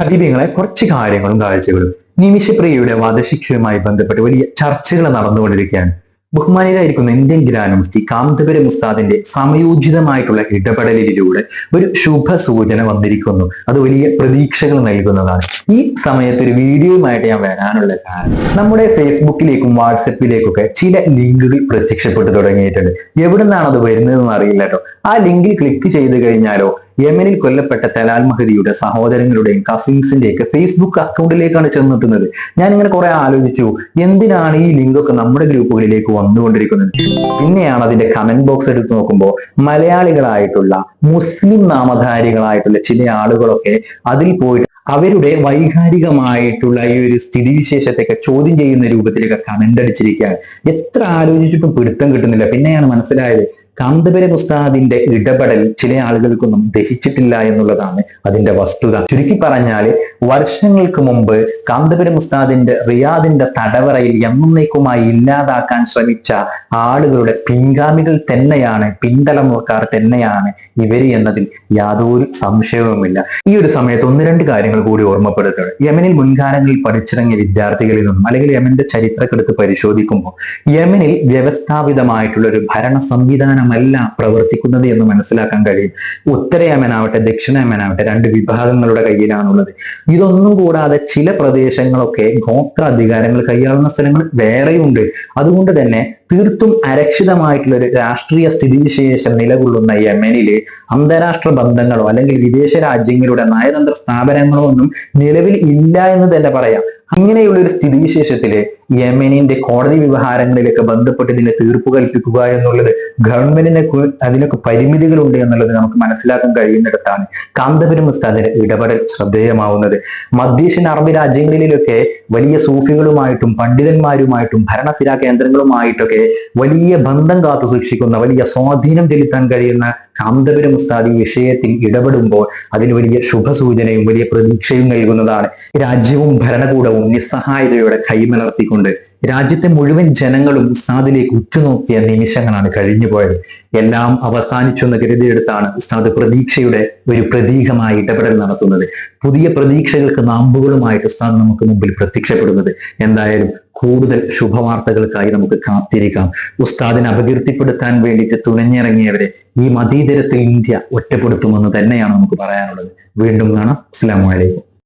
ഹബീബിങ്ങളെ കുറച്ച് കാര്യങ്ങളും കാഴ്ചകളും നിമിഷപ്രിയയുടെ വധശിക്ഷയുമായി ബന്ധപ്പെട്ട് വലിയ ചർച്ചകൾ നടന്നുകൊണ്ടിരിക്കുകയാണ്. ബഹുമാനിയായിരിക്കുന്ന ഇന്ത്യൻ ഗ്രാൻഡ് മുഫ്തി കാന്തപുരം ഉസ്താദിന്റെ സമയോചിതമായിട്ടുള്ള ഇടപെടലിലൂടെ ഒരു ശുഭ സൂചന വന്നിരിക്കുന്നു. അത് വലിയ പ്രതീക്ഷകൾ നൽകുന്നതാണ്. ഈ സമയത്ത് ഒരു വീഡിയോയുമായിട്ട് ഞാൻ വരാനുള്ള കാരണം, നമ്മുടെ ഫേസ്ബുക്കിലേക്കും വാട്സപ്പിലേക്കൊക്കെ ചില ലിങ്കുകൾ പ്രത്യക്ഷപ്പെട്ടു തുടങ്ങിയിട്ടുണ്ട്. എവിടെ നിന്നാണ് അത് വരുന്നതെന്ന് അറിയില്ല കേട്ടോ. ആ ലിങ്കിൽ ക്ലിക്ക് ചെയ്ത് കഴിഞ്ഞാലോ യമനിൽ കൊല്ലപ്പെട്ട തലാൽ മഹദിയുടെ സഹോദരങ്ങളുടെയും കസിൻസിന്റെയൊക്കെ ഫേസ്ബുക്ക് അക്കൗണ്ടിലേക്കാണ് ചെന്നെത്തുന്നത്. ഞാൻ ഇങ്ങനെ കുറെ ആലോചിച്ചു, എന്തിനാണ് ഈ ലിങ്കൊക്കെ നമ്മുടെ ഗ്രൂപ്പുകളിലേക്ക് വന്നുകൊണ്ടിരിക്കുന്നത്. പിന്നെയാണ് അതിന്റെ കമന്റ് ബോക്സ് എടുത്ത് നോക്കുമ്പോൾ മലയാളികളായിട്ടുള്ള മുസ്ലിം നാമധാരികളായിട്ടുള്ള ചില ആളുകളൊക്കെ അതിൽ പോയിട്ട് അവരുടെ വൈകാരികമായിട്ടുള്ള ഈ ഒരു സ്ഥിതിവിശേഷത്തെയൊക്കെ ചോദ്യം ചെയ്യുന്ന രൂപത്തിലൊക്കെ കമന്റ് അടിച്ചിരിക്കുകയാണ്. എത്ര ആലോചിച്ചിട്ടും പിടുത്തം കിട്ടുന്നില്ല. പിന്നെയാണ് മനസ്സിലായത്, കാന്തപുരം ഉസ്താദിന്റെ ഇടപെടൽ ചില ആളുകൾക്കൊന്നും ദഹിച്ചിട്ടില്ല എന്നുള്ളതാണ് അതിന്റെ വസ്തുത. ചുരുക്കി പറഞ്ഞാല് വർഷങ്ങൾക്ക് മുമ്പ് കാന്തപുരം ഉസ്താദിന്റെ റിയാദിന്റെ തടവറയിൽ എന്നേക്കുമായി ഇല്ലാതാക്കാൻ ശ്രമിച്ച ആളുകളുടെ പിൻഗാമികൾ തന്നെയാണ്, പിന്തലമുറക്കാർ തന്നെയാണ് ഇവര് എന്നതിൽ യാതൊരു സംശയവുമില്ല. ഈ ഒരു സമയത്ത് ഒന്ന് രണ്ട് കാര്യങ്ങൾ കൂടി ഓർമ്മപ്പെടുത്തുകയാണ്. യമനിൽ മുൻകാലങ്ങളിൽ പഠിച്ചിറങ്ങിയ വിദ്യാർത്ഥികളിൽ നിന്നും അല്ലെങ്കിൽ യമന്റെ ചരിത്രക്കെടുത്ത് പരിശോധിക്കുമ്പോൾ യമനിൽ വ്യവസ്ഥാപിതമായിട്ടുള്ള ഒരു ഭരണ സംവിധാനം പ്രവർത്തിക്കുന്നത് എന്ന് മനസ്സിലാക്കാൻ കഴിയും. ഉത്തര യമനാവട്ടെ ദക്ഷിണ യമനാവട്ടെ രണ്ട് വിഭാഗങ്ങളുടെ കയ്യിലാണുള്ളത്. ഇതൊന്നും കൂടാതെ ചില പ്രദേശങ്ങളൊക്കെ ഗോത്ര അധികാരങ്ങൾ കൈയാളുന്ന സ്ഥലങ്ങൾ വേറെയുണ്ട്. അതുകൊണ്ട് തന്നെ തീർത്തും അരക്ഷിതമായിട്ടുള്ള ഒരു രാഷ്ട്രീയ സ്ഥിതിവിശേഷം നിലകൊള്ളുന്ന യമനില് അന്താരാഷ്ട്ര ബന്ധങ്ങളോ അല്ലെങ്കിൽ വിദേശ രാജ്യങ്ങളുടെ നയതന്ത്ര സ്ഥാപനങ്ങളോ ഒന്നും നിലവിൽ ഇല്ല എന്ന് തന്നെ പറയാം. ഇങ്ങനെയുള്ള ഒരു സ്ഥിതിവിശേഷത്തില് യമനിന്റെ കോടതി വ്യവഹാരങ്ങളിലൊക്കെ ബന്ധപ്പെട്ട് ഇതിനെ തീർപ്പ് കൽപ്പിക്കുക എന്നുള്ളത് ഗവൺമെന്റിനെ അതിനൊക്കെ പരിമിതികളുണ്ട് എന്നുള്ളത് നമുക്ക് മനസ്സിലാക്കാൻ കഴിയുന്നിടത്താണ് കാന്തപുരം ഉസ്താദിന്റെ ഇടപെടൽ ശ്രദ്ധേയമാവുന്നത്. മധ്യേഷ്യൻ അറബ് രാജ്യങ്ങളിലൊക്കെ വലിയ സൂഫികളുമായിട്ടും പണ്ഡിതന്മാരുമായിട്ടും ഭരണസിരാ കേന്ദ്രങ്ങളുമായിട്ടൊക്കെ വലിയ ബന്ധം കാത്തു സൂക്ഷിക്കുന്ന, വലിയ സ്വാധീനം ചെലുത്താൻ കഴിയുന്ന കാന്തപുരം ഉസ്താദ് ഈ വിഷയത്തിൽ ഇടപെടുമ്പോൾ അതിന് വലിയ ശുഭസൂചനയും വലിയ പ്രതീക്ഷയും നൽകുന്നതാണ്. രാജ്യവും ഭരണകൂടവും നിസ്സഹായതയോടെ കൈമലർത്തിക്കൊണ്ട് രാജ്യത്തെ മുഴുവൻ ജനങ്ങളും ഉസ്താദിലേക്ക് ഉറ്റുനോക്കിയ നിമിഷങ്ങളാണ് കഴിഞ്ഞു പോയത്. എല്ലാം അവസാനിച്ചു എന്ന് കരുതിയെടുത്താണ് ഉസ്താദ് പ്രതീക്ഷയുടെ ഒരു പ്രതീകമായി ഇടപെടൽ നടത്തുന്നത്. പുതിയ പ്രതീക്ഷകൾക്ക് നാമ്പുകളുമായിട്ട് ഉസ്താദ് നമുക്ക് മുമ്പിൽ പ്രത്യക്ഷപ്പെടുന്നത്. എന്തായാലും കൂടുതൽ ശുഭവാർത്തകൾക്കായി നമുക്ക് കാത്തിരിക്കാം. ഉസ്താദിനെ അപകീർത്തിപ്പെടുത്താൻ വേണ്ടിയിട്ട് തുനിഞ്ഞിറങ്ങിയവരെ ഈ മതീതരത്തിൽ ഇന്ത്യ ഒറ്റപ്പെടുത്തുമെന്ന് തന്നെയാണ് നമുക്ക് പറയാനുള്ളത്. വീണ്ടും കാണാം. അസ്സലാമു അലൈക്കും.